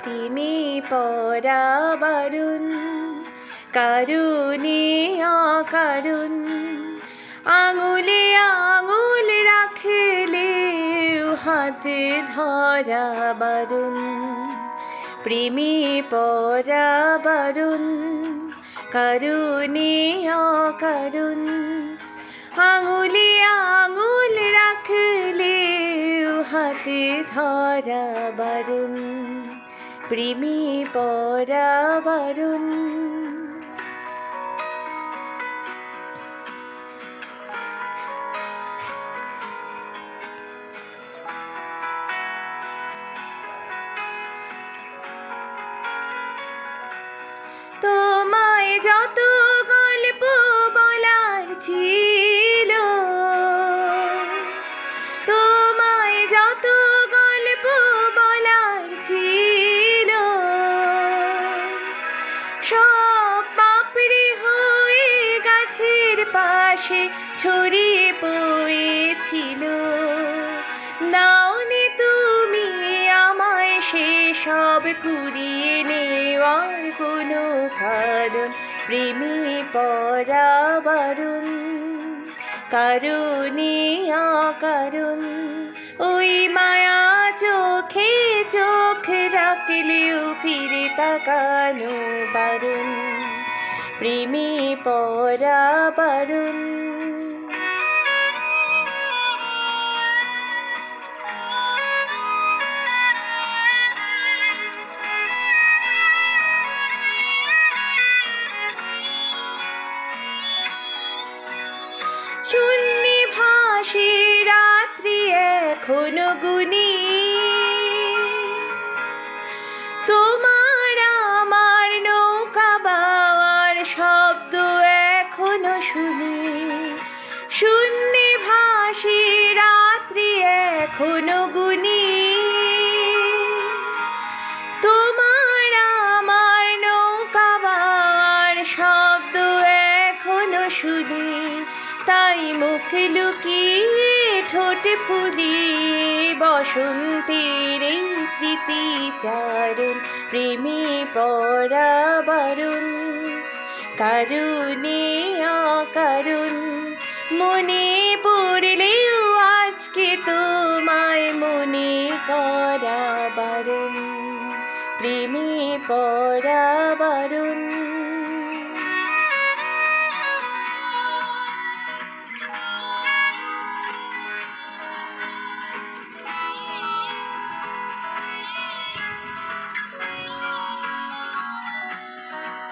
প্রেমে পড়া বারণ, কারুণে অকারণ। আঙুলে আঙুল রাখলে হাতে ধরা বারণ, প্রেমে পড়া বারণ, কারুণে অকারণ। আঙুলে আঙুল রাখলে হাতে ধরা বারণ, প্রেমে পড়া বারণ। তোমায় যত গল্প বলার ছিল, তোমায় যত গল্প বলার ছিল, সব পাপড়ি হয়ে গাছের পাশে ছড়িয়ে পড়েছিল। নাওনি তুমি আমায় সেসব কুড়িয়ে নেওয়ার কোনো কারণ, প্রেমে পড়া বারণ, কারুণে অকারণ। ওই মায়া চোখে চোখ রাখলেও ফিরে তাকানো বারণ, প্রেমে পড়া বারণ। শূন্যে ভাসে রাত্রি এখনো গুনি, তোমার আমার নৌকা বাওয়ার শব্দ এখনো শুনি। শূন্যে ভাসে রাত্রি এখনো গুনি, তোমার আমার নৌকা বাওয়ার শব্দ এখনো শুনি। তাই মুখে লুকিয়ে ঠোঁট ফুলিয়ে বসন্তের এই স্মৃতিচারণ, প্রেমে পড়া বারণ, কারুণে অকারণ। মনে পড়লেও আজকে তোমায় মনে করা বারণ, প্রেমে পড়া বারণ।